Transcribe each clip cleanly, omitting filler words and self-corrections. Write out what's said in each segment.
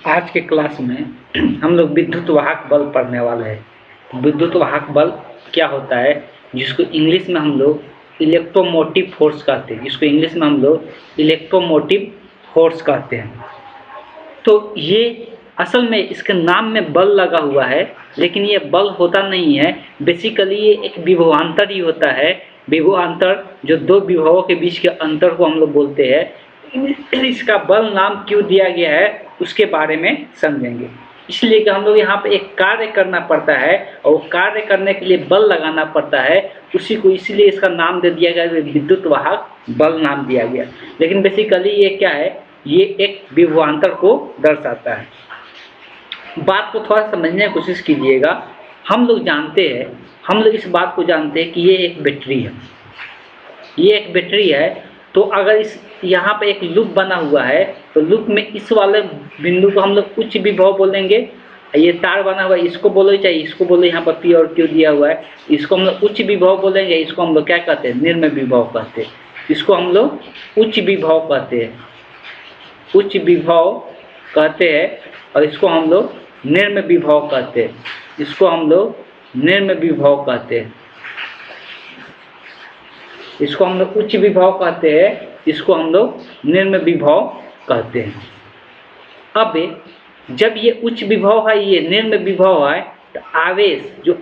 आज के क्लास में हम लोग विद्युत वाहक बल पढ़ने वाले हैं। विद्युत वाहक बल क्या होता है, जिसको इंग्लिश में हम लोग इलेक्ट्रोमोटिव फोर्स कहते हैं। तो ये असल में इसके नाम में बल लगा हुआ है, लेकिन ये बल होता नहीं है। बेसिकली ये एक विभवांतर ही होता है। विभवांतर जो दो विभवों के बीच के अंतर को हम लोग बोलते हैं। इसका बल नाम क्यों दिया गया है उसके बारे में समझेंगे। इसलिए कि हम लोग यहाँ पे एक कार्य करना पड़ता है और कार्य करने के लिए बल लगाना पड़ता है, उसी को इसलिए इसका नाम दे दिया गया, विद्युत वाहक बल नाम दिया गया। लेकिन बेसिकली ये क्या है, ये एक विभवांतर को दर्शाता है। बात को थोड़ा समझने की कोशिश कीजिएगा। हम लोग इस बात को जानते हैं कि ये एक बैटरी है। तो अगर इस यहाँ पे एक लूप बना हुआ है, तो लूप में इस वाले बिंदु को हम लोग उच्च विभव बोलेंगे। ये तार बना हुआ है, इसको बोलो चाहे इसको बोलो, यहाँ पर P और Q दिया हुआ है, इसको हम लोग उच्च विभव बोलेंगे। इसको हम लोग क्या कहते हैं, निम्न विभव कहते हैं। इसको हम लोग उच्च विभव कहते हैं और इसको हम लोग निम्न विभव कहते हैं। इसको हम लोग उच्च विभव कहते हैं, इसको हम लोग निम्न विभव कहते हैं। अब जब ये उच्च विभव है, ये निम्न विभव है, तो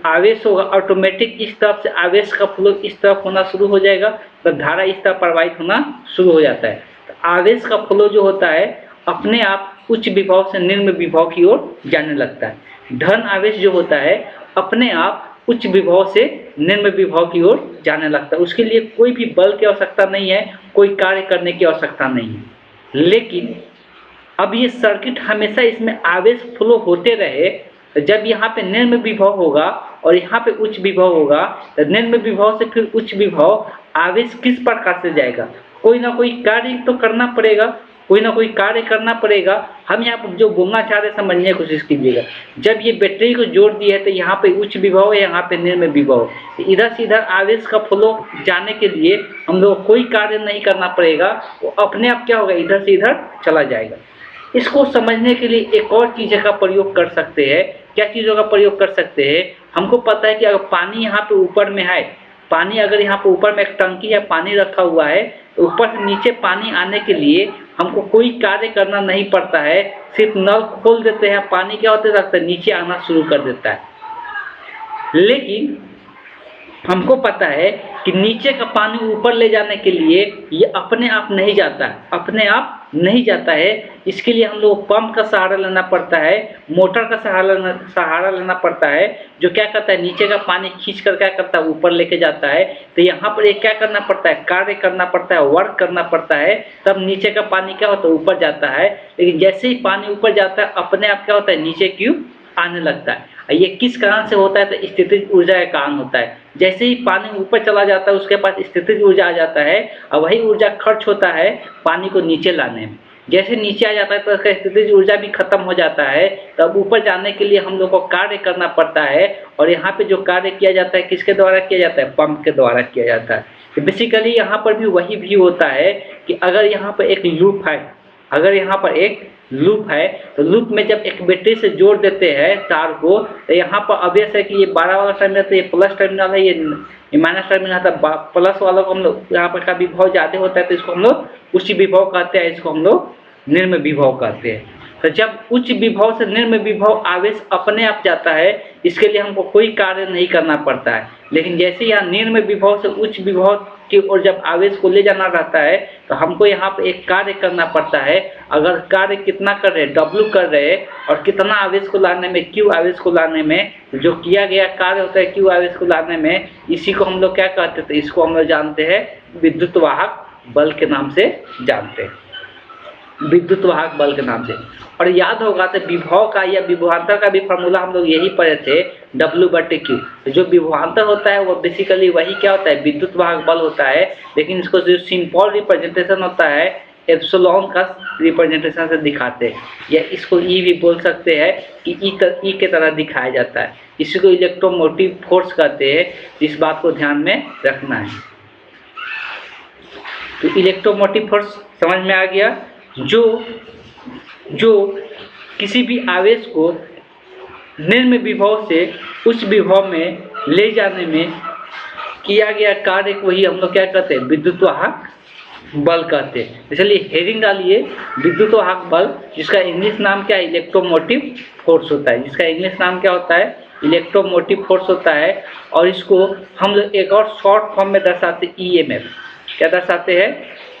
आवेश होगा ऑटोमेटिक इस तरफ से, आवेश का फ्लो इस तरफ होना शुरू हो जाएगा, तो धारा इस तरफ प्रवाहित होना शुरू हो जाता है। तो आवेश का फ्लो जो होता है अपने आप उच्च विभव से निम्न विभव की ओर जाने लगता है। धन आवेश जो होता है अपने आप उच्च विभव से निम्न विभव की ओर जाने लगता है। उसके लिए कोई भी बल की आवश्यकता नहीं है, कोई कार्य करने की आवश्यकता नहीं है। लेकिन अब ये सर्किट हमेशा इसमें आवेश फ्लो होते रहे, तो जब यहाँ पे निम्न विभव होगा और यहाँ पे उच्च विभव होगा, तो निम्न विभव से फिर उच्च विभव आवेश किस प्रकार से जाएगा, कोई ना कोई कार्य तो करना पड़ेगा। हम यहाँ पर जो बोलना चाह रहे समझने की कोशिश कीजिएगा। जब ये बैटरी को जोड़ दिया है, तो यहाँ पे उच्च विभव है, यहाँ पे निम्न विभव है। इधर से इधर आवेश का फ्लो जाने के लिए हम लोग कोई कार्य नहीं करना पड़ेगा, वो अपने आप क्या होगा, इधर से इधर चला जाएगा। इसको समझने के लिए एक और चीज़ का प्रयोग कर सकते हैं। क्या चीज़ों का प्रयोग कर सकते हैं? हमको पता है कि अगर पानी यहाँ पे ऊपर में है, अगर यहाँ पे ऊपर में एक टंकी या पानी रखा हुआ है, तो ऊपर से नीचे पानी आने के लिए हमको कोई कार्य करना नहीं पड़ता है। सिर्फ नल खोल देते हैं, पानी क्या होता है, नीचे आना शुरू कर देता है। लेकिन हमको पता है कि नीचे का पानी ऊपर ले जाने के लिए ये अपने आप नहीं जाता है। इसके लिए हम लोग पंप का सहारा लेना पड़ता है, मोटर का सहारा लेना पड़ता है, जो क्या करता है, नीचे का पानी खींच कर क्या करता है, ऊपर लेके जाता है। तो यहाँ पर एक क्या करना पड़ता है, कार्य करना पड़ता है, वर्क करना पड़ता है, तब नीचे का पानी क्या होता है, ऊपर जाता है। लेकिन जैसे ही पानी ऊपर जाता है, अपने आप क्या होता है, नीचे क्यों आने लगता है। ये किस कारण से होता है, तो स्थितिज ऊर्जा का कारण होता है। जैसे ही पानी ऊपर चला जाता है, उसके पास स्थितिज ऊर्जा आ जाता है, और वही ऊर्जा खर्च होता है पानी को नीचे लाने में। जैसे नीचे आ जाता है तो उसका स्थितिज ऊर्जा भी खत्म हो जाता है। तब ऊपर जाने के लिए हम लोग को कार्य करना पड़ता है, और यहाँ पे जो कार्य किया जाता है किसके द्वारा किया जाता है, पंप के द्वारा किया जाता है। तो बेसिकली यहाँ पर भी वही भी होता है कि अगर यहाँ पर एक लूप है, तो लूप में जब एक बैटरी से जोड़ देते हैं तार को, तो यहाँ पर ऑब्वियस है कि ये 12 वाला टर्मिनल, तो ये प्लस टर्मिनल है, ये माइनस टर्मिनल है। तो प्लस वाला को हम लोग यहाँ पर का विभव ज़्यादा होता है, तो इसको हम लोग उच्च विभव कहते हैं, इसको हम लोग निम्न विभव कहते हैं। तो जब उच्च विभव से निम्न विभव आवेश अपने आप जाता है, इसके लिए हमको कोई कार्य नहीं करना पड़ता है। लेकिन जैसे यहाँ निम्न विभव से उच्च विभव की ओर जब आवेश को ले जाना रहता है, तो हमको यहाँ पे एक कार्य करना पड़ता है। अगर कार्य कितना कर रहे हैं, W कर रहे हैं, और कितना आवेश को लाने में, Q आवेश को लाने में, जो किया गया कार्य होता है Q आवेश को लाने में, इसी को हम लोग क्या कहते हैं, तो इसको हम लोग जानते हैं विद्युत वाहक बल के नाम से जानते हैं, विद्युत वाहक बल के नाम से। और याद होगा तो विभव का या विभवांतर का भी फॉर्मूला हम लोग यही पढ़े थे, W/Q। जो विभवांतर होता है वो बेसिकली वही क्या होता है, विद्युत वाहक बल होता है। लेकिन इसको जो सिंपल रिप्रेजेंटेशन होता है, एप्सिलॉन का रिप्रेजेंटेशन से दिखाते हैं, या इसको E भी बोल सकते हैं कि E के तरह दिखाया जाता है। इसी को इलेक्ट्रोमोटिव फोर्स कहते हैं। इस बात को ध्यान में रखना है। तो इलेक्ट्रोमोटिव फोर्स समझ में आ गया। जो किसी भी आवेश को निम्न विभव से उच्च विभव में ले जाने में किया गया कार्य को ही हम लोग क्या कहते हैं, विद्युत वाहक बल कहते हैं। इसलिए हेडिंग डालिए विद्युत वाहक बल, जिसका इंग्लिश नाम क्या है, इलेक्ट्रोमोटिव फोर्स होता है। जिसका इंग्लिश नाम क्या होता है, इलेक्ट्रोमोटिव फोर्स होता है। और इसको हम लोग एक और शॉर्ट फॉर्म में दर्शाते ईएमएफ। क्या दर्शाते हैं,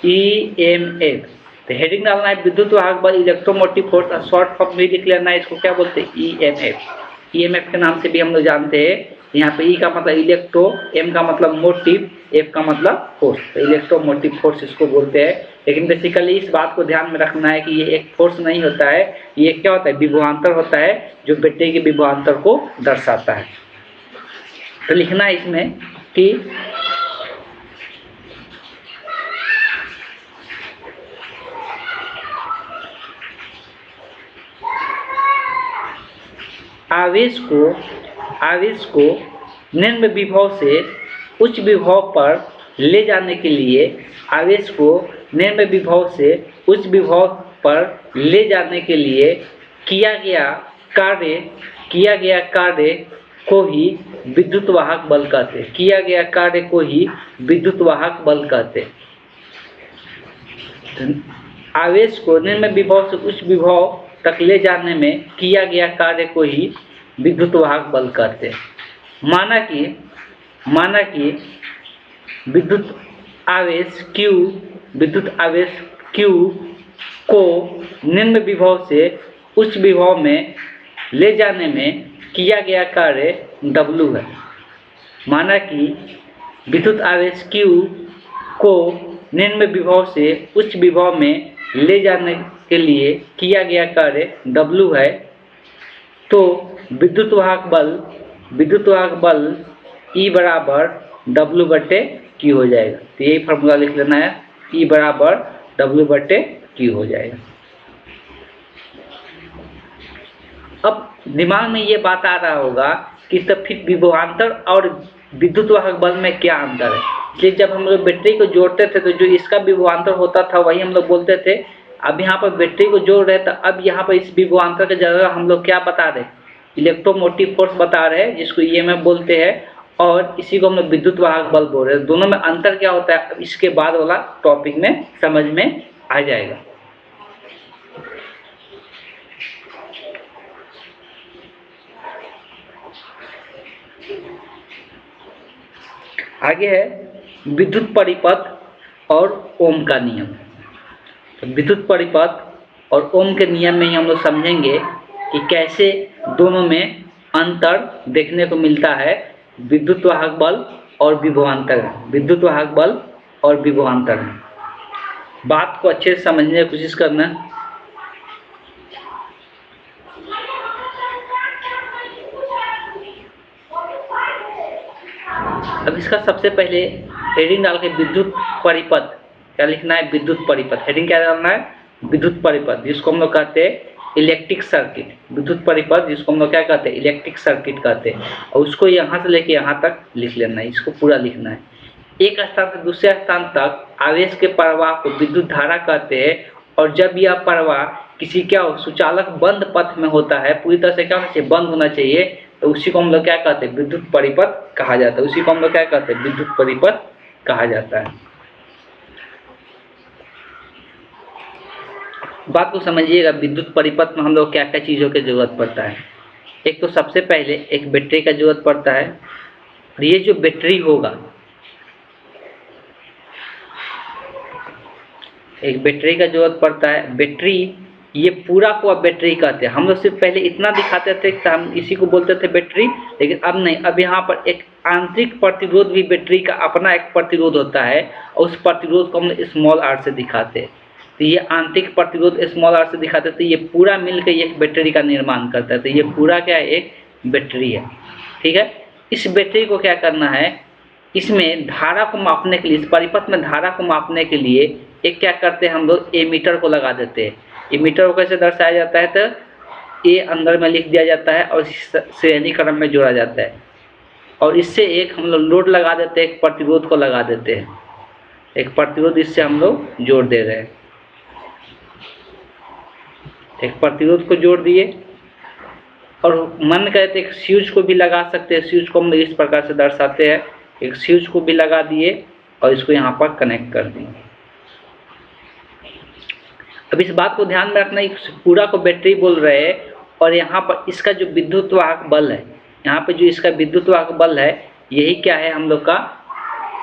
ईएमएफ। तो हेडिंग डालना है विद्युत वाहक बल इलेक्ट्रोमोटिव फोर्स, और शॉर्ट फॉर्म भी लिख लेना है, इसको क्या बोलते हैं, ईएमएफ। ईएमएफ के नाम से भी हम लोग जानते हैं। यहाँ पे ई का मतलब इलेक्ट्रो, एम का मतलब मोटिव, एफ का मतलब फोर्स, तो इलेक्ट्रोमोटिव फोर्स इसको बोलते हैं। लेकिन बेसिकली इस बात को ध्यान में रखना है कि ये एक फोर्स नहीं होता है, ये क्या होता है, विभवांतर होता है, जो बैटरी के विभवांतर को दर्शाता है। तो लिखना है इसमें कि आवेश को निम्न विभव से उच्च विभव पर ले जाने के लिए, आवेश को निम्न विभव से उच्च विभव पर ले जाने के लिए किया गया कार्य को ही विद्युत वाहक बल कहते हैं। किया गया कार्य को ही विद्युत वाहक बल कहते हैं। आवेश को निम्न विभव से उच्च विभव तक ले जाने में किया गया कार्य को ही विद्युत वाहक बल कहते हैं। माना कि विद्युत आवेश Q को निम्न विभव से उच्च विभव में ले जाने में किया गया कार्य W है। माना कि विद्युत आवेश Q को निम्न विभव से उच्च विभव में ले जाने के लिए किया गया कार्य W है, तो विद्युत वाहक बल E बराबर W/Q हो जाएगा। तो यही फॉर्मूला लिख लेना है, E बराबर W/Q हो जाएगा। अब दिमाग में ये बात आ रहा होगा कि तब फिर विभवांतर और विद्युत वाहक बल में क्या अंतर है। इसलिए जब हम लोग बैटरी को जोड़ते थे तो जो इसका विभवांतर होता था वही हम लोग बोलते थे। अब यहाँ पर बैटरी को जोड़ रहे, तो अब यहाँ पर इस विभवांतर की जगह हम लोग क्या बता रहे, इलेक्ट्रोमोटिव फोर्स बता रहे हैं, जिसको ईएमएफ बोलते हैं, और इसी को हम लोग विद्युत वाहक बल बोल रहे हैं। दोनों में अंतर क्या होता है, अब इसके बाद वाला टॉपिक में समझ में आ जाएगा। आगे है विद्युत परिपथ और ओम का नियम। तो विद्युत परिपथ और ओम के नियम में ही हम लोग समझेंगे कि कैसे दोनों में अंतर देखने को मिलता है, विद्युत वाहक बल और विभवांतर। विद्युत वाहक बल और विभवांतर बात को अच्छे से समझने की कोशिश करना। अब इसका सबसे पहले हेडिंग डाल के विद्युत परिपथ क्या लिखना है, विद्युत परिपथ। हेडिंग क्या डालना है, विद्युत परिपथ, जिसको हम लोग कहते हैं इलेक्ट्रिक सर्किट। विद्युत परिपथ जिसको हम लोग क्या कहते हैं, इलेक्ट्रिक सर्किट कहते हैं। और उसको यहाँ से लेके यहाँ तक लिख लेना है, इसको पूरा लिखना है। एक स्थान से दूसरे स्थान तक आवेश के प्रवाह को विद्युत धारा कहते हैं। और जब यह प्रवाह किसी क्या सुचालक बंद पथ में होता है, पूरी तरह से क्या होना चाहिए, बंद होना चाहिए, तो उसी को हम लोग क्या कहते हैं, विद्युत परिपथ कहा जाता है। उसी को हम लोग क्या कहते हैं, विद्युत परिपथ कहा जाता है। बात को समझिएगा, विद्युत परिपथ में हम लोग क्या क्या चीज़ों की जरूरत पड़ता है। एक तो सबसे पहले एक बैटरी का जरूरत पड़ता है। और ये जो बैटरी होगा, एक बैटरी का जरूरत पड़ता है। बैटरी ये पूरा को अब बैटरी कहते हैं। हम लोग सिर्फ पहले इतना दिखाते थे कि हम इसी को बोलते थे बैटरी, लेकिन अब नहीं। अब यहाँ पर एक आंतरिक प्रतिरोध भी बैटरी का अपना एक प्रतिरोध होता है, और उस प्रतिरोध को हम स्मॉल r से दिखाते हैं। तो ये आंतरिक प्रतिरोध स्मॉल r से दिखाते हैं, तो ये पूरा मिलकर एक बैटरी का निर्माण करता है। तो ये पूरा क्या है, एक बैटरी है। ठीक है, इस बैटरी को क्या करना है, इसमें धारा को मापने के लिए, इस परिपथ में धारा को मापने के लिए एक क्या करते हैं हम लोग, एमीटर को लगा देते हैं। एमीटर को कैसे दर्शाया जाता है, तो ए अंदर में लिख दिया जाता है और श्रेणी क्रम में जोड़ा जाता है। और इससे एक हम लोग लोड लगा देते हैं, एक प्रतिरोध को लगा देते हैं, एक प्रतिरोध इससे हम लोग जोड़ दे रहे हैं। एक प्रतिरोध को जोड़ दिए और मन करे तो एक स्विच को भी लगा सकते हैं। स्विच को हम इस प्रकार से दर्शाते हैं, एक स्विच को भी लगा दिए और इसको यहाँ पर कनेक्ट कर देंगे। अब इस बात को ध्यान में रखना, इस पूरा को बैटरी बोल रहे हैं और यहाँ पर इसका जो विद्युत वाहक बल है, यहाँ पे जो इसका विद्युत वाहक बल है, यही क्या है हम लोग का,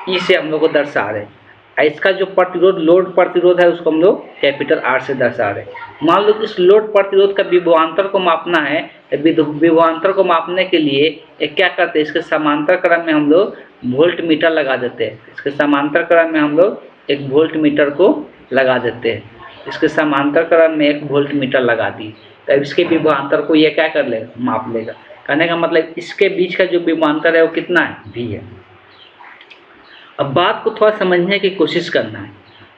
इसे हम लोग को दर्शा रहे हैं। इसका जो प्रतिरोध, लोड प्रतिरोध है, उसको हम लोग कैपिटल R से दर्शा रहे हैं। मान लो कि इस लोड प्रतिरोध का विभवांतर को मापना है, विभवांतर को मापने के लिए एक क्या करते हैं, इसके समांतर क्रम में हम लोग वोल्ट मीटर लगा देते हैं। इसके समांतर क्रम में हम लोग एक वोल्ट मीटर को लगा देते हैं। इसके समांतर क्रम में एक वोल्ट मीटर लगा दी, तो इसके विभवांतर को ये क्या कर लेगा, माप लेगा। कहने का मतलब इसके बीच का जो विभवांतर है वो कितना है, V है। अब बात को थोड़ा समझने की कोशिश करना है।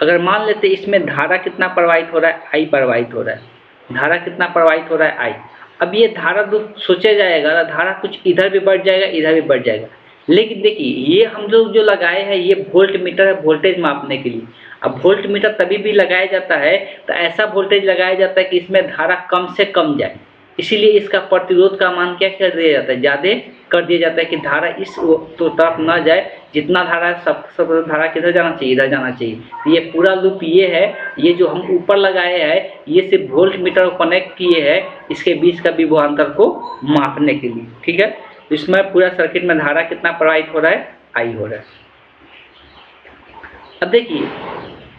अगर मान लेते इसमें धारा कितना प्रवाहित हो रहा है, I प्रवाहित हो रहा है, धारा कितना प्रवाहित हो रहा है, I। अब ये धारा दो सोचा जाएगा, धारा कुछ इधर भी बढ़ जाएगा, इधर भी बढ़ जाएगा, लेकिन देखिए ये हम लोग जो लगाए हैं ये वोल्ट मीटर है, वोल्टेज मापने के लिए। अब वोल्ट मीटर तभी भी लगाया जाता है तो ऐसा वोल्टेज लगाया जाता है कि इसमें धारा कम से कम जाए, इसीलिए इसका प्रतिरोध का मान क्या कर दिया जाता है, ज़्यादा कर दिया जाता है कि धारा इस तो तरफ ना जाए, जितना धारा सब धारा किधर जाना चाहिए, इधर जाना चाहिए। तो ये पूरा लूप ये है, ये जो हम ऊपर लगाए हैं ये सिर्फ वोल्ट मीटर को कनेक्ट किए हैं इसके बीच का विभवांतर को मापने के लिए, ठीक है। तो इसमें पूरा सर्किट में धारा कितना प्रवाहित हो रहा है, I हो रहा है। अब देखिए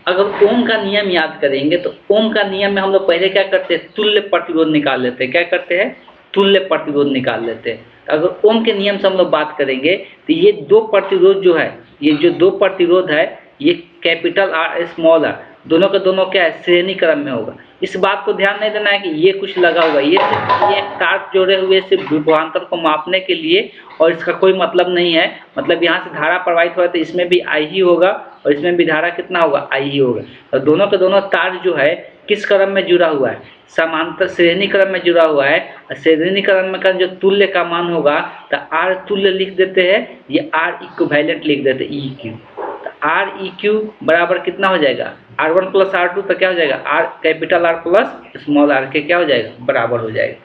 अगर ओम का नियम याद करेंगे तो ओम का नियम में हम लोग पहले क्या करते हैं, तुल्य प्रतिरोध निकाल लेते हैं। क्या करते हैं, तुल्य प्रतिरोध निकाल लेते हैं। अगर ओम के नियम से हम लोग बात करेंगे तो ये दो प्रतिरोध जो है, ये जो दो प्रतिरोध है, ये कैपिटल R स्मॉल r दोनों का दोनों क्या है, श्रेणी क्रम में होगा। इस बात को ध्यान नहीं देना है कि ये कुछ लगा हुआ है, ये तार जोड़े हुए सिर्फ विभवांतर को मापने के लिए, और इसका कोई मतलब नहीं है। मतलब यहाँ से धारा प्रवाहित हो रहा है तो इसमें भी I ही होगा और इसमें भी धारा कितना होगा, I ही होगा। और दोनों के दोनों तार जो है किस क्रम में जुड़ा हुआ है, समांतर श्रेणी क्रम में जुड़ा हुआ है। श्रेणी क्रम में का जो तुल्य का मान होगा तो R तुल्य लिख देते हैं, ये R इक्विवेलेंट लिख देते हैं, EQ। तो R EQ बराबर कितना हो जाएगा, R1 प्लस R2, तो क्या हो जाएगा, R capital R plus small r के क्या हो जाएगा, बराबर हो जाएगा,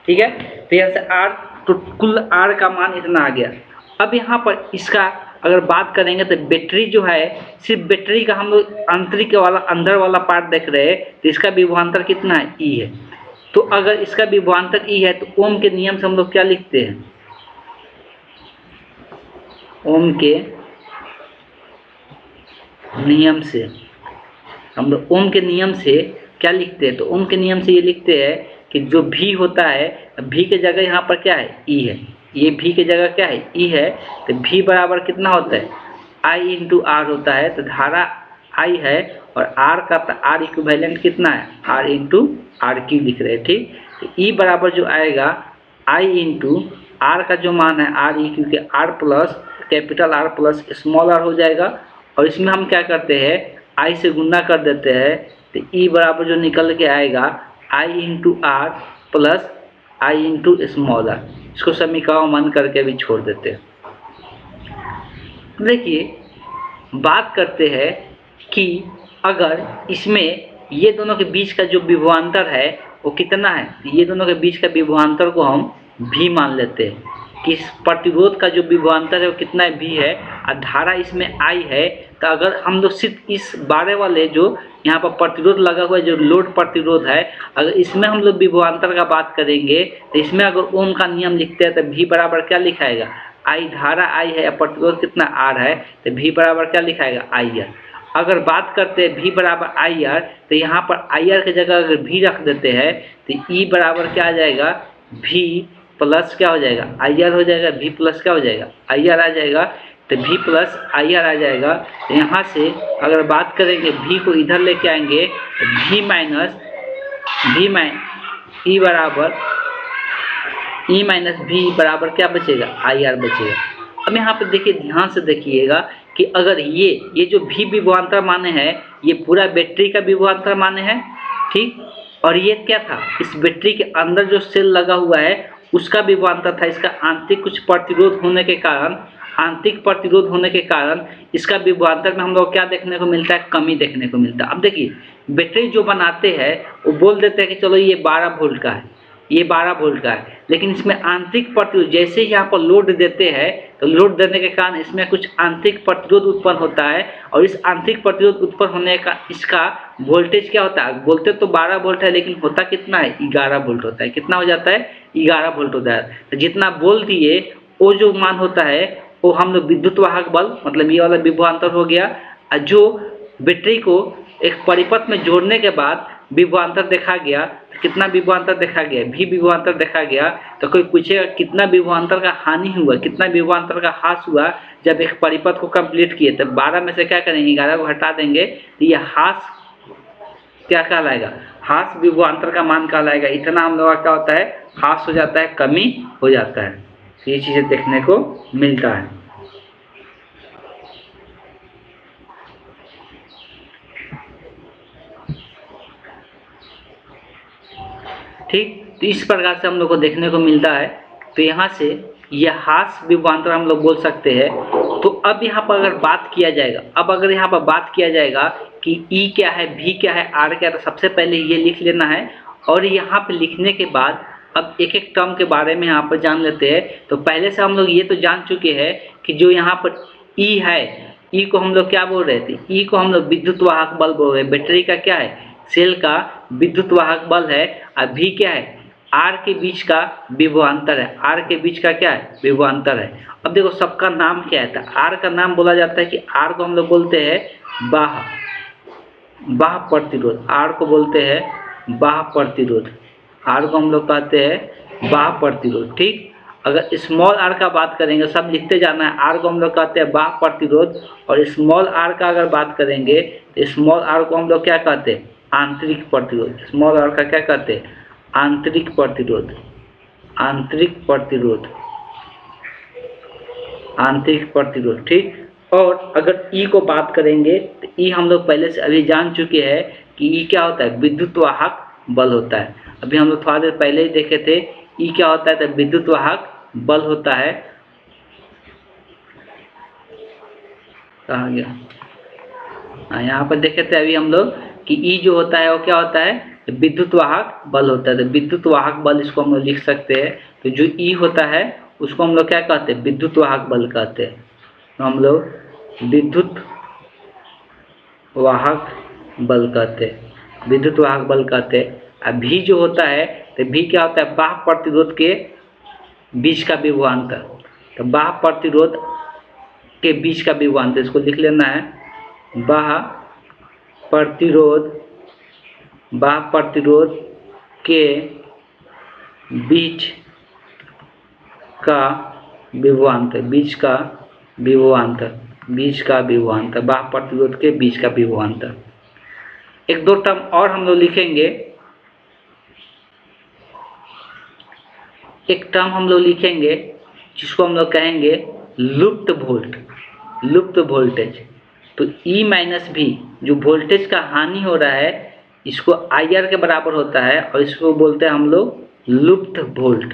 ठीक है। तो यहाँ से R तो कुल R का मान इतना आ गया। अब यहाँ पर इसका अगर बात करेंगे तो बैटरी जो है, सिर्फ बैटरी का हम लोग आंतरिक वाला अंदर वाला पार्ट देख रहे हैं, तो इसका विभवांतर कितना है, E है। तो अगर इसका विभवांतर E है तो ओम के नियम से हम लोग क्या लिखते हैं, ओम के नियम से हम लोग ओम के नियम से क्या लिखते हैं, तो ओम के नियम से ये लिखते हैं कि जो V होता है, V के जगह यहाँ पर क्या है, E है। ये V के जगह क्या है, E है। तो V बराबर कितना होता है, I इंटू R होता है। तो धारा I है और R का R इक्विवेलेंट कितना है, R इंटू RQ लिख रहे हैं, ठीक। तो E बराबर जो आएगा I इंटू R का जो मान है R EQ के R plus capital R plus small r हो जाएगा। और इसमें हम क्या करते हैं, I से गुना कर देते हैं, तो E बराबर जो निकल के आएगा I into R plus I into small r। इसको समीकरण मान करके भी छोड़ देते हैं। देखिए बात करते हैं कि अगर इसमें ये दोनों के बीच का जो विभवांतर है वो कितना है, ये दोनों के बीच का विभवांतर को हम V मान लेते हैं कि इस प्रतिरोध का जो विभवांतर है वो कितना है, V है, और धारा इसमें I है। तो अगर हम लोग सिर्फ इस बारे वाले जो यहाँ पर प्रतिरोध लगा हुआ है, जो लोड प्रतिरोध है, अगर इसमें हम लोग विभवांतर का बात करेंगे तो इसमें अगर ओम का नियम लिखते हैं तो V बराबर क्या लिखाएगा, I, धारा I है, प्रतिरोध कितना R है, तो V बराबर क्या लिखाएगा, IR। अगर बात करते हैं V बराबर IR, तो यहाँ पर IR की जगह अगर V रख देते हैं तो E बराबर क्या आ जाएगा, V प्लस क्या हो जाएगा, IR हो जाएगा। V प्लस क्या हो जाएगा, IR आ जाएगा। तो V प्लस IR आ जाएगा। तो यहाँ से अगर बात करेंगे V को इधर लेके आएंगे तो V माइनस E बराबर E माइनस V बराबर क्या बचेगा, IR बचेगा। अब यहाँ पे देखिए ध्यान से देखिएगा कि अगर ये जो V विभवांतर माने हैं, ये पूरा बैटरी का विभवांतर माने हैं, ठीक। और ये क्या था, इस बैटरी के अंदर जो सेल लगा हुआ है उसका विभवांतर था। इसका आंतरिक कुछ प्रतिरोध होने के कारण आंतरिक प्रतिरोध होने के कारण इसका विभवांतर में हम लोग क्या देखने को मिलता है, कमी देखने को मिलता है। अब देखिए बैटरी जो बनाते हैं वो बोल देते हैं कि चलो ये 12 वोल्ट का है, ये 12 वोल्ट का है, लेकिन इसमें आंतरिक प्रतिरोध जैसे ही यहाँ पर लोड देते हैं तो लोड देने के कारण इसमें कुछ आंतरिक प्रतिरोध उत्पन्न होता है, और इस आंतरिक प्रतिरोध उत्पन्न होने का इसका वोल्टेज क्या होता है, बोलते तो 12 वोल्ट है लेकिन होता कितना है, 11 वोल्ट होता है। कितना हो जाता है, 11 वोल्ट होता है। तो जितना बोल दिए वो जो मान होता है वो हम लोग विद्युत वाहक बल, मतलब ये वाला विभवांतर हो गया। और जो बैटरी को एक परिपथ में जोड़ने के बाद विभवांतर देखा गया, तो कितना विभवांतर देखा गया, भी विभवांतर देखा गया। तो कोई पूछेगा कितना विभवांतर का हानि हुआ, कितना विभवांतर का ह्रास हुआ जब एक परिपथ को कंप्लीट किए, तो 12 में से क्या करेंगे, 11 को हटा देंगे, तो ये ह्रास क्या कहलाएगा, ह्रास विभवांतर का मान कहलाएगा। इतना हम लोग का क्या होता है, ह्रास हो जाता है, कमी हो जाता है। तो ये चीजें देखने को मिलता है। ठीक, तो इस प्रकार से हम लोग को देखने को मिलता है। तो यहाँ से यह ह्रास विभवांतर हम लोग बोल सकते हैं। तो अब यहाँ पर अगर बात किया जाएगा, अब अगर यहाँ पर बात किया जाएगा कि E क्या है, V क्या है, R क्या है, तो सबसे पहले ये लिख लेना है। और यहाँ पे लिखने के बाद अब एक एक टर्म के बारे में यहाँ पर जान लेते हैं। तो पहले से हम लोग ये तो जान चुके हैं कि जो यहाँ पर E है, E को हम लोग क्या बोल रहे थे, E को हम लोग विद्युत वाहक बल बोल रहे हैं। बैटरी का क्या है, सेल का विद्युत वाहक बल है। और V क्या है, R के बीच का विभवांतर है, R के बीच का क्या है, विभवांतर है। अब देखो सबका नाम क्या है, R का नाम बोला जाता है कि R को हम लोग बोलते हैं बाह्य प्रतिरोध, R को बोलते हैं बाह्य प्रतिरोध, R को हम लोग कहते हैं बाह्य प्रतिरोध। ठीक, अगर स्मॉल r का बात करेंगे, सब लिखते जाना है, R को हम लोग कहते हैं बाह्य प्रतिरोध, और स्मॉल r का अगर बात करेंगे तो स्मॉल r को हम लोग क्या कहते हैं, आंतरिक प्रतिरोध। स्मॉल r का क्या कहते हैं, आंतरिक प्रतिरोध, आंतरिक प्रतिरोध, आंतरिक प्रतिरोध। ठीक, और अगर E को बात करेंगे तो E हम लोग पहले से अभी जान चुके हैं कि E क्या होता है, विद्युत वाहक बल होता है। अभी हम लोग थोड़ा देर पहले ही देखे थे E क्या होता है, तो विद्युत वाहक बल होता है। कहाँ गया, हाँ यहाँ पर देखे थे अभी हम लोग कि E जो होता है वो क्या होता है, विद्युत वाहक बल होता है। तो विद्युत वाहक बल इसको हम लोग लिख सकते हैं। तो जो E होता है उसको हम लोग क्या कहते हैं, विद्युत वाहक बल कहते हैं। तो हम लोग विद्युत वाहक बल कहते हैं, विद्युत वाहक बल कहते हैं। अब भी जो होता है तो भी क्या होता है, बाह्य प्रतिरोध के बीच का विभवांतर। तो बाह्य प्रतिरोध के बीच का विभवांतर, इसको लिख लेना है, बाह्य प्रतिरोध, बाह्य प्रतिरोध के बीच का विभवांतर, बीच का विभवांतर, बीच का विभवांतर, बाह्य प्रतिरोध के बीच का विभवांतर। एक दो टर्म और हम लोग लिखेंगे, एक टर्म हम लोग लिखेंगे जिसको हम लोग कहेंगे लुप्त वोल्ट, लुप्त वोल्टेज। तो E माइनस भी जो वोल्टेज का हानि हो रहा है इसको IR के बराबर होता है, और इसको बोलते हैं हम लोग लुप्त वोल्ट।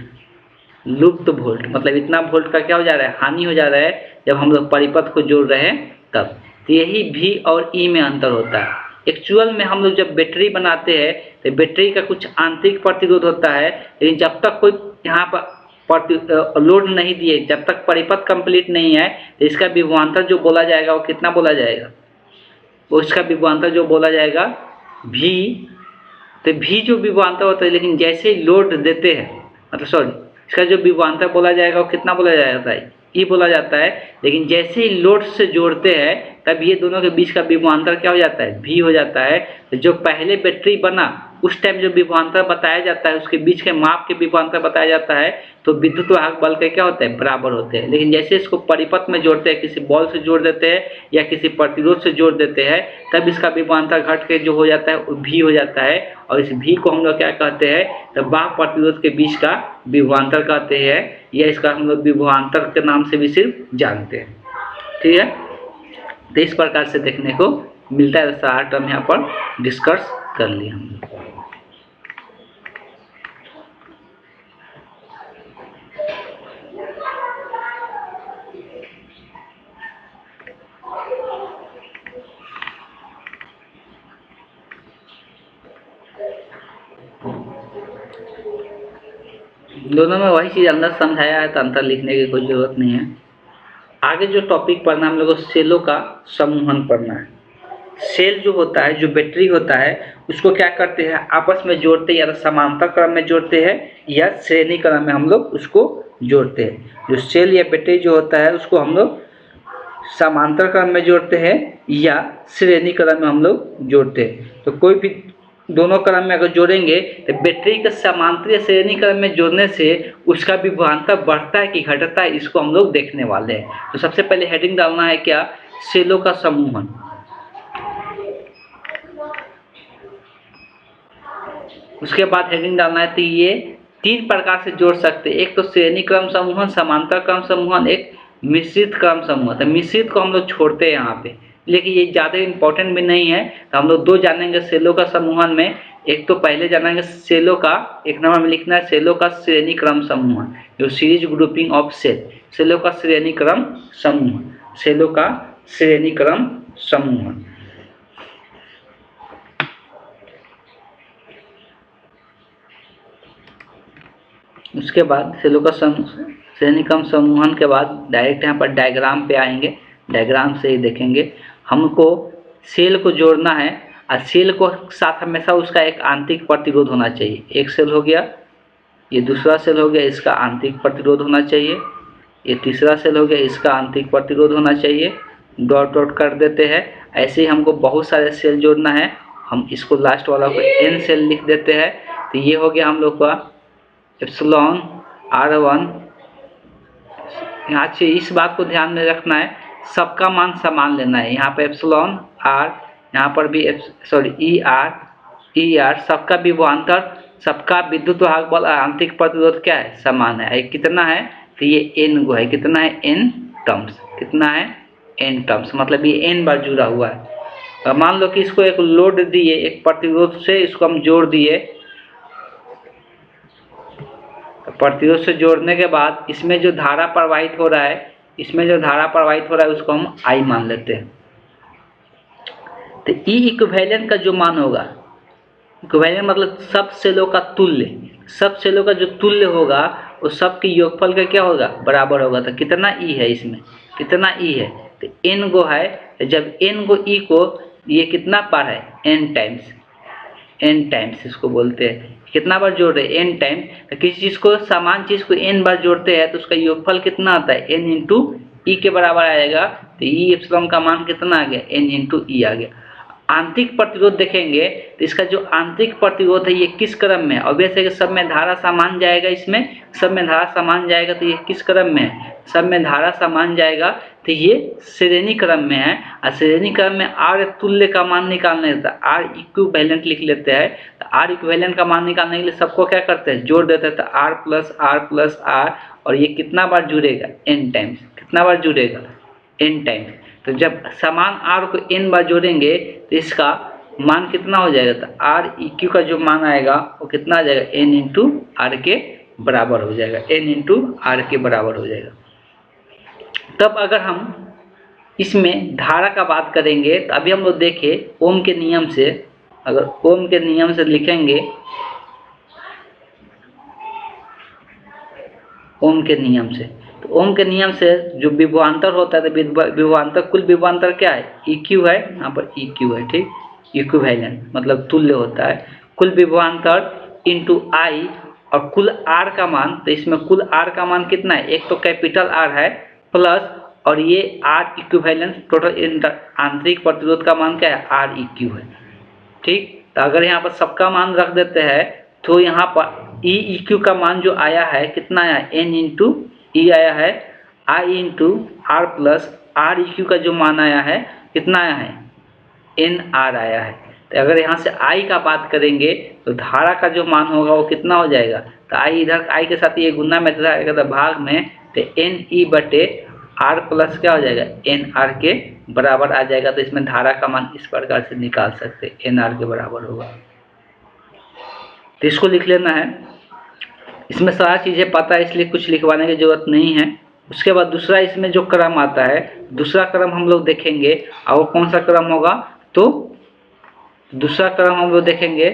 लुप्त वोल्ट मतलब इतना वोल्ट का क्या हो जा रहा है, हानि हो जा रहा है जब हम लोग परिपथ को जोड़ रहे हैं तब। तो यही V और E में अंतर होता है। एक्चुअल में हम लोग जब बैटरी बनाते हैं तो बैटरी का कुछ आंतरिक प्रतिरोध होता है, लेकिन जब तक कोई यहाँ पर लोड नहीं दिए, जब तक परिपथ कंप्लीट नहीं है, तो इसका विभवांतर जो बोला जाएगा वो कितना बोला जाएगा, वो इसका विभवांतर जो बोला जाएगा V। तो V जो विभवांतर होता है, लेकिन जैसे ही लोड देते हैं, मतलब सॉरी, इसका जो विभवांतर बोला जाएगा वो कितना बोला जाता है, E बोला जाता है। लेकिन जैसे ही लोड से जोड़ते हैं तब ये दोनों के बीच का विभवांतर क्या हो जाता है, V हो जाता है। तो जो पहले बैटरी बना उस टाइम जो विभवांतर बताया जाता है, उसके बीच के माप के विभवांतर बताया जाता है, तो विद्युत वाहक बल के क्या होते हैं, बराबर होते हैं। लेकिन जैसे इसको परिपथ में जोड़ते हैं, किसी बॉल से जोड़ देते हैं या किसी प्रतिरोध से जोड़ देते हैं, तब इसका विभवांतर घट के जो हो जाता है वो V हो जाता है। और इस V को हम लोग क्या कहते हैं, तो बाह्य प्रतिरोध के बीच का विभवांतर कहते हैं, या इसका हम लोग विभवांतर के नाम से भी सिर्फ जानते हैं। ठीक है, तो इस प्रकार से देखने को मिलता है। सारा टर्म यहाँ पर डिस्कस कर लिया हम लोग। दोनों में वही चीज़ अंदर समझाया है, तो अंतर लिखने की कोई ज़रूरत नहीं है। आगे जो टॉपिक पढ़ना है हम लोगों को सेलों का समूहन पढ़ना है। सेल जो होता है, जो बैटरी होता है, उसको क्या करते हैं, आपस में जोड़ते हैं, या तो समांतर क्रम में जोड़ते हैं या श्रेणी क्रम में हम लोग उसको जोड़ते हैं। जो सेल या बैटरी जो होता है उसको हम लोग समांतर क्रम में जोड़ते हैं या श्रेणी क्रम में हम लोग जोड़ते हैं। तो कोई भी दोनों क्रम में अगर जोड़ेंगे तो बैटरी के समांतर या श्रेणी क्रम में जोड़ने से उसका विभवांतर बढ़ता है कि घटता है, इसको हम लोग देखने वाले हैं। तो सबसे पहले हेडिंग डालना है क्या, सेलों का समूहन। उसके बाद हेडिंग डालना है, तो ये 3 प्रकार से जोड़ सकते हैं। एक तो श्रेणी क्रम समूहन, समांतर क्रम समूहन, एक मिश्रित क्रम समूहन। तो मिश्रित को हम लोग छोड़ते हैं यहाँ पे, लेकिन ये ज़्यादा इंपॉर्टेंट भी नहीं है। तो हम लोग 2 जानेंगे सेलों का समूहन में। एक तो पहले जानेंगे सेलों का, एक नंबर में लिखना है सेलों का श्रेणी क्रम समूहन, जो सीरीज ग्रुपिंग ऑफ सेल। सेलों का श्रेणी क्रम समूहन, सेलों का श्रेणी क्रम समूहन। उसके बाद सेलों का श्रेणी क्रम समूहन के बाद डायरेक्ट यहाँ पर डायग्राम पे आएंगे। डायग्राम से ही देखेंगे। हमको सेल को जोड़ना है और सेल को साथ हमेशा उसका एक आंतरिक प्रतिरोध होना चाहिए। एक सेल हो गया, ये दूसरा सेल हो गया, इसका आंतरिक प्रतिरोध होना चाहिए। ये तीसरा सेल हो गया, इसका आंतरिक प्रतिरोध होना चाहिए। डॉट डॉट कर देते हैं। ऐसे ही हमको बहुत सारे सेल जोड़ना है। हम इसको लास्ट वाला को n सेल लिख देते हैं। तो ये हो गया हम लोग का एप्सिलॉन R1। यहाँ से इस बात को ध्यान में रखना है, सबका मान समान लेना है। यहाँ पर एप्सिलॉन R, यहाँ पर भी ER सबका विभवांतर, सबका विद्युत वाहक बल, आंतरिक प्रतिरोध क्या है, समान है। कितना है, तो ये n गो है। कितना है, n टर्म्स। कितना है, n टर्म्स, मतलब ये n बार जुड़ा हुआ है। और मान लो कि इसको एक लोड दिए, एक प्रतिरोध से इसको हम जोड़ दिए। प्रतिरोध से जोड़ने के बाद इसमें जो धारा प्रवाहित हो रहा है, उसको हम I मान लेते हैं। तो E इक्विवेलेंट का जो मान होगा, इक्विवेलेंट मतलब सब सेलों का तुल्य, सब सेलों का जो तुल्य होगा वो सब के योगफल का क्या होगा, बराबर होगा। तो कितना E है, इसमें कितना E है, तो n गो है। तो जब n गो E को, ये कितना बार है, n टाइम्स इसको बोलते हैं। कितना बार जोड़ रहे हैं, n टाइम। तो किसी चीज़ को, समान चीज़ को n बार जोड़ते हैं तो उसका योगफल कितना आता है, n इंटू ई के बराबर आएगा। तो ई एप्सिलॉन का मान कितना आ गया, n इंटू ई आ गया। आंतरिक प्रतिरोध देखेंगे तो इसका जो आंतरिक प्रतिरोध है ये किस क्रम में है, ऑब्वियस है कि सब में धारा समान जाएगा। इसमें सब में धारा समान जाएगा, तो ये किस क्रम में है, सब में धारा समान जाएगा। तो ये श्रेणी क्रम में है। और श्रेणी क्रम में R तुल्य का मान निकालने का, R इक्विवेलेंट लिख लेते हैं। तो R इक्विवेलेंट का मान निकालने के लिए सबको क्या करते हैं, जोड़ देते हैं। तो R प्लस R, और ये कितना बार जुड़ेगा, n टाइम्स। कितना बार जुड़ेगा, n टाइम्स। तो जब समान R को n बार जोड़ेंगे तो इसका मान कितना हो जाएगा, तो R EQ का जो मान आएगा वो कितना आ जाएगा, n इंटू R के बराबर हो जाएगा, n इंटू R के बराबर हो जाएगा। तब अगर हम इसमें धारा का बात करेंगे तो अभी हम लोग देखें ओम के नियम से, अगर ओम के नियम से लिखेंगे, ओम के नियम से, तो ओम के नियम से जो विभवांतर होता है, तो विभवांतर, कुल विभवांतर क्या है, EQ है। यहाँ पर EQ है, ठीक, इक्विवेलेंट मतलब तुल्य होता है। कुल विभवांतर इंटू I और कुल R का मान। तो इसमें कुल R का मान कितना है, एक तो कैपिटल R है प्लस, और ये R इक्विवेलेंट टोटल आंतरिक प्रतिरोध का मान क्या है, R EQ है, ठीक। तो अगर यहाँ पर सबका मान रख देते हैं तो यहाँ पर E EQ का मान जो आया है कितना आया, n इंटू ई आया है, I into R plus R EQ का जो मान आया है कितना आया है, NR आया है। तो अगर यहाँ से I का बात करेंगे तो धारा का जो मान होगा वो कितना हो जाएगा, तो I इधर I के साथ ये गुना में जाएगा तो भाग में, तो NE बटे R प्लस क्या हो जाएगा, NR के बराबर आ जाएगा। तो इसमें धारा का मान इस प्रकार से निकाल सकते हैं, NR के बराबर होगा। तो इसको लिख लेना है। इसमें सारा चीज़ें पता है, इसलिए कुछ लिखवाने की जरूरत नहीं है। उसके बाद दूसरा इसमें जो क्रम आता है, दूसरा क्रम हम लोग देखेंगे, और वो कौन सा क्रम होगा, तो दूसरा क्रम हम लोग देखेंगे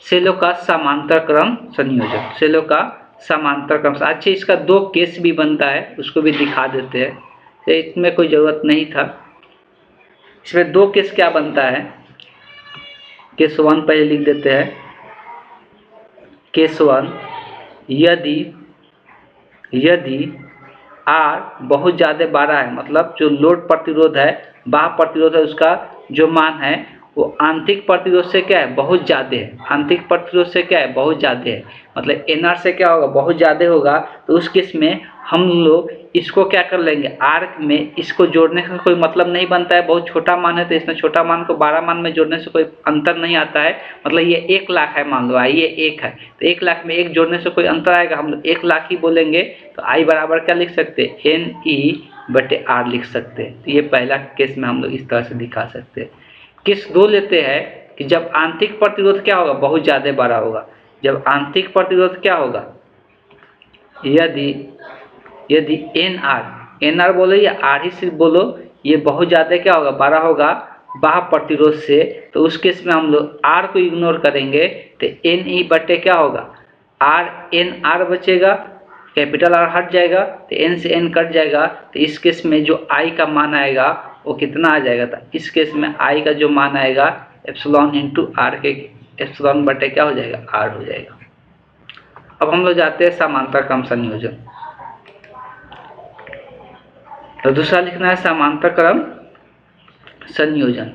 सेलों का समांतर क्रम संयोजन, सेलों का समांतर क्रम। अच्छा, इसका 2 केस भी बनता है, उसको भी दिखा देते हैं, तो इसमें कोई ज़रूरत नहीं था। इसमें 2 केस क्या बनता है, केस 1 पहले लिख देते हैं। केस 1, यदि R बहुत ज़्यादा बड़ा है, मतलब जो लोड प्रतिरोध है, बाह्य प्रतिरोध है, उसका जो मान है वो आंतरिक प्रतिरोध से क्या है, बहुत ज़्यादा है। आंतरिक प्रतिरोध से क्या है, बहुत ज़्यादा है, मतलब NR से क्या होगा, बहुत ज़्यादा होगा। तो उस केस में हम लोग इसको क्या कर लेंगे, R में इसको जोड़ने का कोई मतलब नहीं बनता है, बहुत छोटा मान है, तो इसमें छोटा मान को 12 मान में जोड़ने से कोई अंतर नहीं आता है। मतलब ये 1 लाख है, मान लो आई ये 1 है, तो 1 लाख में 1 जोड़ने से कोई अंतर आएगा, हम लोग 1 लाख ही बोलेंगे। तो I बराबर क्या लिख सकते हैं, NE/R लिख सकते हैं। तो ये पहला केस में हम लोग इस तरह से दिखा सकते हैं। केस 2 लेते हैं कि जब आंतरिक प्रतिरोध क्या होगा, बहुत ज़्यादा बड़ा होगा। जब आंतरिक प्रतिरोध क्या होगा, यदि NR बोलो या R ही सिर्फ बोलो, ये बहुत ज़्यादा क्या होगा, बड़ा होगा बाह्य प्रतिरोध से, तो उस केस में हम लोग R को इग्नोर करेंगे, तो NE बटे क्या होगा, NR बचेगा, कैपिटल R हट जाएगा, तो N से N कट जाएगा। तो इस केस में जो I का मान आएगा वो कितना आ जाएगा, तो इस केस में I का जो मान आएगा एप्सिलॉन इंटू R के एप्सिलॉन बटे क्या हो जाएगा, R हो जाएगा। अब हम लोग जाते हैं समांतर क्रम संयोजन। तो दूसरा लिखना है समांतर क्रम संयोजन।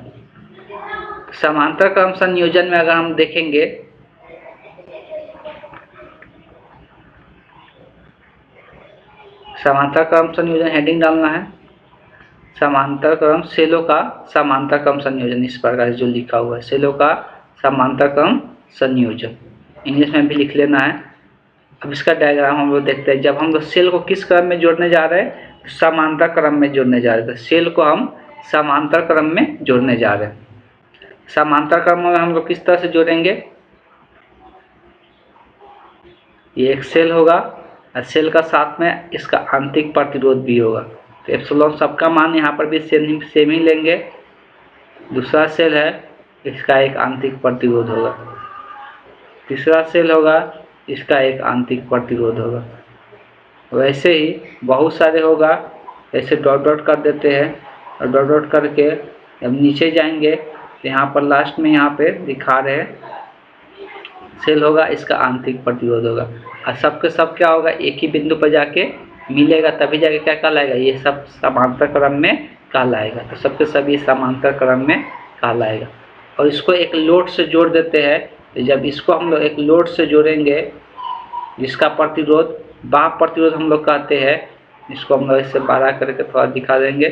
समांतर क्रम संयोजन में अगर हम देखेंगे, समांतर क्रम संयोजन हेडिंग डालना है, समांतर क्रम, सेलों का समांतर क्रम संयोजन, इस प्रकार जो लिखा हुआ है, सेलों का समांतर क्रम संयोजन, इंग्लिश में भी लिख लेना है। अब इसका डायग्राम हम लोग देखते हैं। जब हम लोग सेल को किस क्रम में जोड़ने जा रहे हैं, समांतर क्रम में जोड़ने जा रहे हैं। तो सेल को हम समांतर क्रम में जोड़ने जा रहे हैं। समांतर क्रम में हम लोग किस तरह से जोड़ेंगे, ये एक सेल होगा और सेल का साथ में इसका आंतरिक प्रतिरोध भी होगा। तो एप्सिलॉन सबका मान यहाँ पर भी सेम ही लेंगे। दूसरा सेल है, इसका एक आंतरिक प्रतिरोध होगा। तीसरा सेल होगा, इसका एक आंतरिक प्रतिरोध होगा। वैसे ही बहुत सारे होगा, ऐसे डॉट डॉट कर देते हैं, और डॉट डॉट करके जब नीचे जाएंगे तो यहाँ पर लास्ट में यहाँ पे दिखा रहे हैं सेल होगा, इसका आंतरिक प्रतिरोध होगा, और सबके सब क्या होगा, एक ही बिंदु पर जाके मिलेगा, तभी जाके क्या कहलाएगा, ये सब समांतर क्रम में कहलाएगा। तो सबके सभी समांतर क्रम में कहलाएगा। और इसको एक लोड से जोड़ देते हैं। तो जब इसको हम लोग एक लोड से जोड़ेंगे, जिसका प्रतिरोध बाह्य प्रतिरोध हम लोग कहते हैं, इसको हम लोग इससे बड़ा करके थोड़ा दिखा देंगे।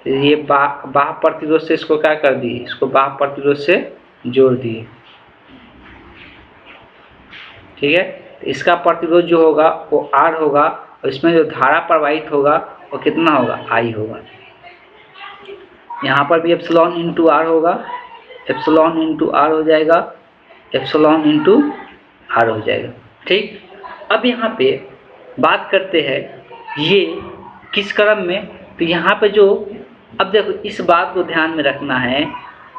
तो ये बाह्य प्रतिरोध से इसको क्या कर दिए, इसको बाह्य प्रतिरोध से जोड़ दिए, ठीक है। तो इसका प्रतिरोध जो होगा वो R होगा, और इसमें जो धारा प्रवाहित होगा वो कितना होगा, I होगा। यहाँ पर भी एप्सिलॉन इंटू R होगा, एप्सिलॉन इंटू R हो जाएगा, एप्सिलॉन इंटू R हो जाएगा, ठीक। अब यहाँ पे बात करते हैं ये किस क्रम में, तो यहाँ पे जो, अब देखो इस बात को ध्यान में रखना है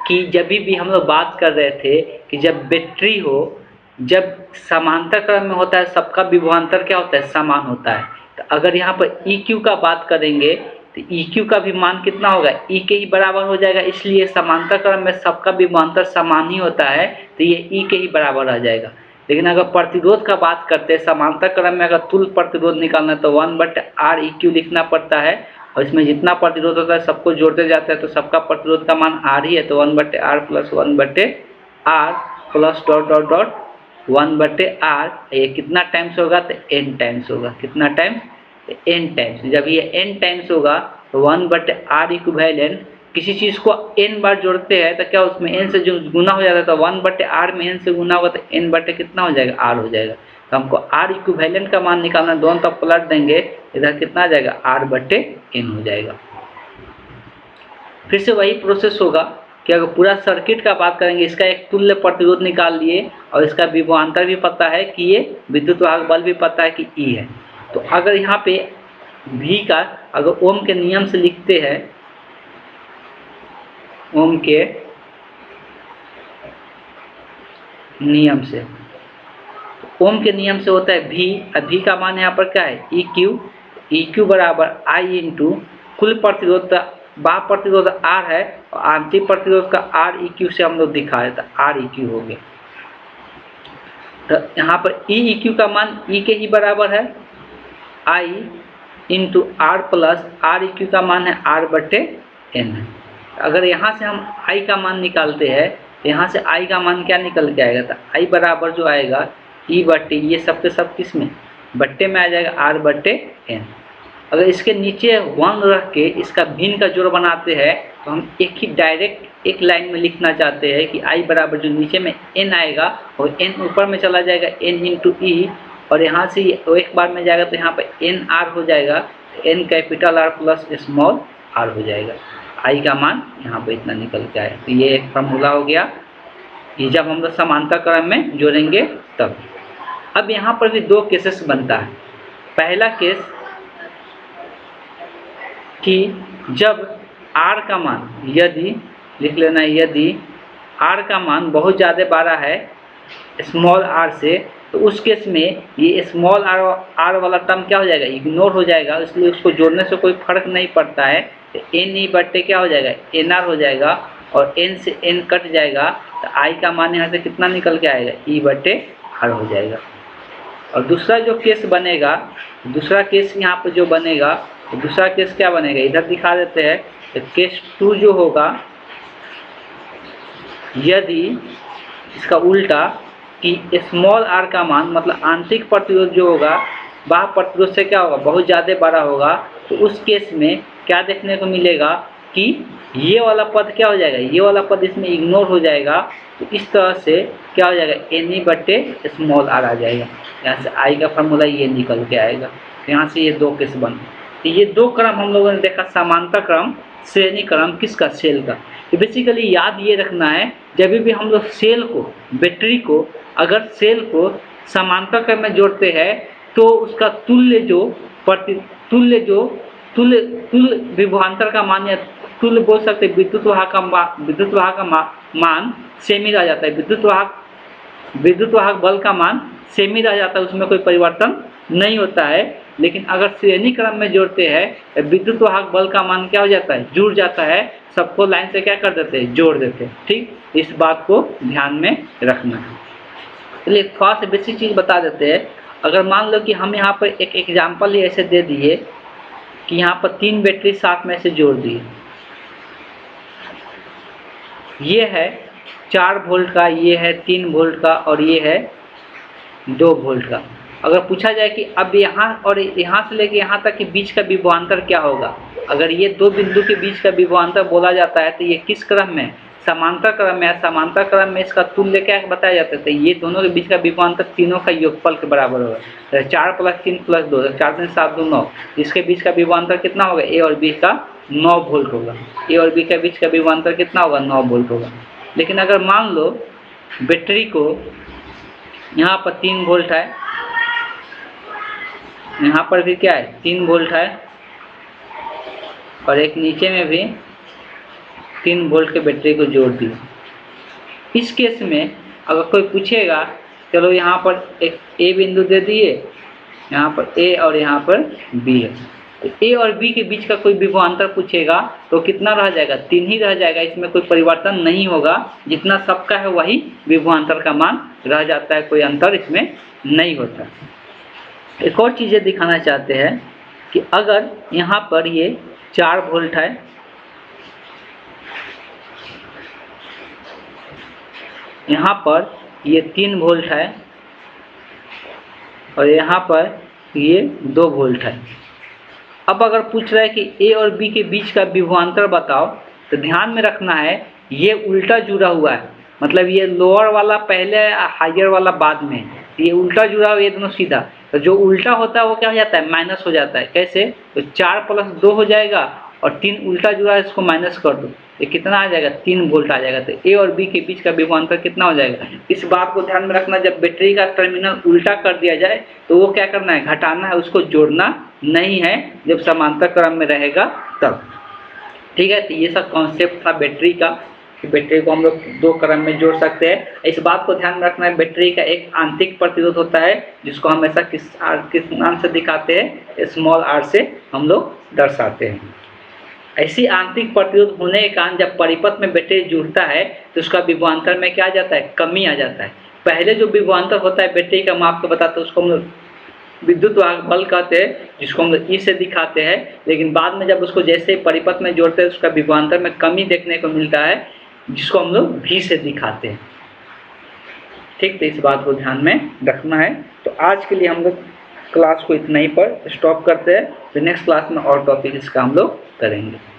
कि जब भी हम लोग बात कर रहे थे कि जब बैटरी हो, जब समांतर क्रम में होता है, सबका विभवांतर क्या होता है, समान होता है। तो अगर यहाँ पर EQ का बात करेंगे तो EQ का भी मान कितना होगा, E के ही बराबर हो जाएगा, इसलिए समांतर क्रम में सबका विभवांतर समान ही होता है, तो ये E के ही बराबर आ जाएगा। लेकिन अगर प्रतिरोध का बात करते हैं, समांतर क्रम में अगर तुल्य प्रतिरोध निकालना है तो 1/R EQ लिखना पड़ता है, और इसमें जितना प्रतिरोध होता है सबको जोड़ते जाते हैं, तो सबका प्रतिरोध का मान R ही है, तो 1/R plus 1/R plus dot dot dot 1/R। ये कितना टाइम्स होगा, तो N टाइम्स होगा। कितना टाइम्स, N टाइम्स। जब ये N टाइम्स होगा तो 1/R इक्विवेलेंट, किसी चीज़ को N बार जोड़ते हैं तो क्या उसमें N से जो गुना हो जाता है, तो 1/R में N से गुना होगा तो N बटे कितना हो जाएगा, R हो जाएगा। तो हमको R इक्विवेलेंट का मान निकालना, दोनों तब पलट देंगे, इधर कितना आ जाएगा, R/N हो जाएगा। फिर से वही प्रोसेस होगा कि अगर पूरा सर्किट का बात करेंगे, इसका एक तुल्य प्रतिरोध निकाल लिए और इसका विभवांतर भी पता है कि ये विद्युत वाहक बल भी पता है कि E है। तो अगर यहाँ पे V का अगर ओम के नियम से लिखते हैं, ओम के नियम से। ओम के नियम से होता है भी, भी का मान यहाँ पर क्या है ई क्यू, ई क्यू बराबर आई इंटू कुल प्रतिरोध, बाह्य प्रतिरोध आर है और आंतरिक प्रतिरोध का आर ई क्यू से हम लोग दिखाए था, आर ई क्यू हो गया। तो यहाँ पर ई क्यू का मान ई के ही बराबर है I into R plus R E Q का मान है आर बटे एन है। अगर यहाँ से हम आई का मान निकालते हैं तो यहाँ से आई का मान क्या निकल के आएगा, तो आई बराबर जो आएगा ई बट्टे, ये सब के सब किस में बट्टे में आ जाएगा आर बट्टे एन। अगर इसके नीचे 1 रख के इसका भिन्न का जोड़ बनाते हैं तो हम एक ही डायरेक्ट एक लाइन में लिखना चाहते हैं कि आई बराबर जो नीचे में एन आएगा और एन ऊपर में चला जाएगा एन इंटू ई, और यहाँ से एक बार में जाएगा तो यहाँ पर एन आर हो जाएगा, N capital R plus small R हो जाएगा। आई का मान यहाँ पर इतना निकल के आया। तो ये एक फार्मूला हो गया, ये जब हम लोग समांतर क्रम में जोड़ेंगे तब। अब यहाँ पर भी 2 केसेस बनता है। पहला केस कि जब R का मान, यदि लिख लेना, यदि R का मान बहुत ज़्यादा बड़ा है स्मॉल r से, तो उस केस में ये स्मॉल r वाला टर्म क्या हो जाएगा, इग्नोर हो जाएगा, इसलिए उसको जोड़ने से कोई फर्क नहीं पड़ता है। तो एन ई बट्टे क्या हो जाएगा एन आर हो जाएगा और एन से एन कट जाएगा, तो आई का मान यहाँ से कितना निकल के आएगा ई बट्टे आर हो जाएगा। और दूसरा जो केस बनेगा, दूसरा केस यहाँ पर जो बनेगा, तो दूसरा केस क्या बनेगा इधर दिखा देते हैं। तो केस 2 जो होगा, यदि इसका उल्टा कि स्मॉल r का मान मतलब आंतरिक प्रतिरोध जो होगा बाह्य प्रतिरोध से क्या होगा बहुत ज़्यादा बड़ा होगा, तो उस केस में क्या देखने को मिलेगा कि ये वाला पद क्या हो जाएगा, ये वाला पद इसमें इग्नोर हो जाएगा। तो इस तरह से क्या हो जाएगा एन ई बट्टे स्मॉल आर आ जाएगा। यहाँ से आई का फार्मूला ये निकल के आएगा। तो यहाँ से ये 2 केस बन, तो ये 2 क्रम हम लोगों ने देखा, समांतर क्रम, श्रेणी क्रम किसका, सेल का। तो बेसिकली याद ये रखना है, जब भी हम लोग सेल को, बैटरी को, अगर सेल को समांतर क्रम में जोड़ते हैं तो उसका तुल्य विभवांतर का मान, या तुल्य बोल सकते विद्युत वाहक का मान सेम ही रह जाता है, विद्युत वाहक बल का मान सेम ही रह जाता है, उसमें कोई परिवर्तन नहीं होता है। लेकिन अगर श्रेणी क्रम में जोड़ते हैं विद्युत वाहक बल का मान क्या हो जाता है, जुड़ जाता है, सबको लाइन से क्या कर देते हैं, जोड़ देते हैं। ठीक, इस बात को ध्यान में रखना है। चलिए थोड़ा सा बेसिक चीज़ बता देते हैं। अगर मान लो कि हम यहाँ पर एक एग्जाम्पल ही ऐसे दे दिए कि यहाँ पर 3 बैटरी साथ में से जोड़ दिए, ये है 4 वोल्ट का, ये है 3 वोल्ट का और ये है 2 वोल्ट का। अगर पूछा जाए कि अब यहाँ और यहाँ से लेके यहाँ तक के बीच का विभवांतर क्या होगा, अगर ये 2 बिंदु के बीच का विभवांतर बोला जाता है तो ये किस क्रम में, समांतर क्रम में। समांतर क्रम में इसका तुल्य क्या बताया जाता है, तो ये दोनों के बीच का विभवांतर तीनों का योगफल के बराबर होगा। तो 4 + 3 + 2, 4 3 7 2 9, इसके बीच का विभवांतर कितना होगा, ए और बी का 9 वोल्ट होगा। ए और बी के बीच का विभवांतर कितना होगा, 9 वोल्ट होगा। लेकिन अगर मान लो बैटरी को यहाँ पर 3 वोल्ट है, यहाँ पर भी क्या है 3 वोल्ट है, और एक नीचे में भी 3 वोल्ट के बैटरी को जोड़ दिया। इस केस में अगर कोई पूछेगा, चलो यहाँ पर एक ए बिंदु दे दिए, यहाँ पर ए और यहाँ पर बी है, तो ए और बी के बीच का कोई विभवांतर पूछेगा तो कितना रह जाएगा, 3 ही रह जाएगा। इसमें कोई परिवर्तन नहीं होगा, जितना सबका है वही विभवांतर का मान रह जाता है, कोई अंतर इसमें नहीं होता। एक और चीज़ें दिखाना चाहते हैं कि अगर यहाँ पर ये 4 वोल्ट है, यहाँ पर ये 3 वोल्ट है और यहाँ पर ये 2 वोल्ट है। अब अगर पूछ रहा है कि ए और बी के बीच का विभवांतर बताओ, तो ध्यान में रखना है ये उल्टा जुड़ा हुआ है, मतलब ये लोअर वाला पहले हायर वाला बाद में, ये उल्टा जुड़ा हुआ, ये दोनों सीधा। तो जो उल्टा होता है वो क्या हो जाता है, माइनस हो जाता है। कैसे, तो 4 + 2 हो जाएगा और 3 उल्टा जुड़ा है, इसको माइनस कर दो, ये कितना आ जाएगा, 3 वोल्ट आ जाएगा। तो ए और बी के बीच का विभवांतर कितना हो जाएगा। इस बात को ध्यान में रखना, जब बैटरी का टर्मिनल उल्टा कर दिया जाए तो वो क्या करना है, घटाना है, उसको जोड़ना नहीं है, जब समांतर क्रम में रहेगा तब। ठीक है, तो ये सब कॉन्सेप्ट था बैटरी का। कि बैटरी को हम लोग 2 क्रम में जोड़ सकते हैं। इस बात को ध्यान में रखना है, बैटरी का एक आंतरिक प्रतिरोध होता है जिसको हम ऐसा किस नाम से दिखाते हैं, स्मॉल r से हम लोग दर्शाते हैं। ऐसी आंतरिक प्रतिरोध होने के कारण जब परिपथ में बैटरी जुड़ता है तो उसका विभवांतर में क्या आ जाता है, कमी आ जाता है। पहले जो विभवांतर होता है बैटरी का, मैं आपको बताता हूँ, उसको हम लोग विद्युत वाहक बल कहते हैं, जिसको हम लोग ई से दिखाते हैं। लेकिन बाद में जब उसको जैसे ही परिपथ में जोड़ते हैं उसका विभवांतर में कमी देखने को मिलता है, जिसको हम लोग भी से दिखाते हैं। ठीक, तो इस बात को ध्यान में रखना है। तो आज के लिए हम लोग क्लास को इतना ही पर स्टॉप करते हैं। तो नेक्स्ट क्लास में और टॉपिक इसका हम लोग करेंगे।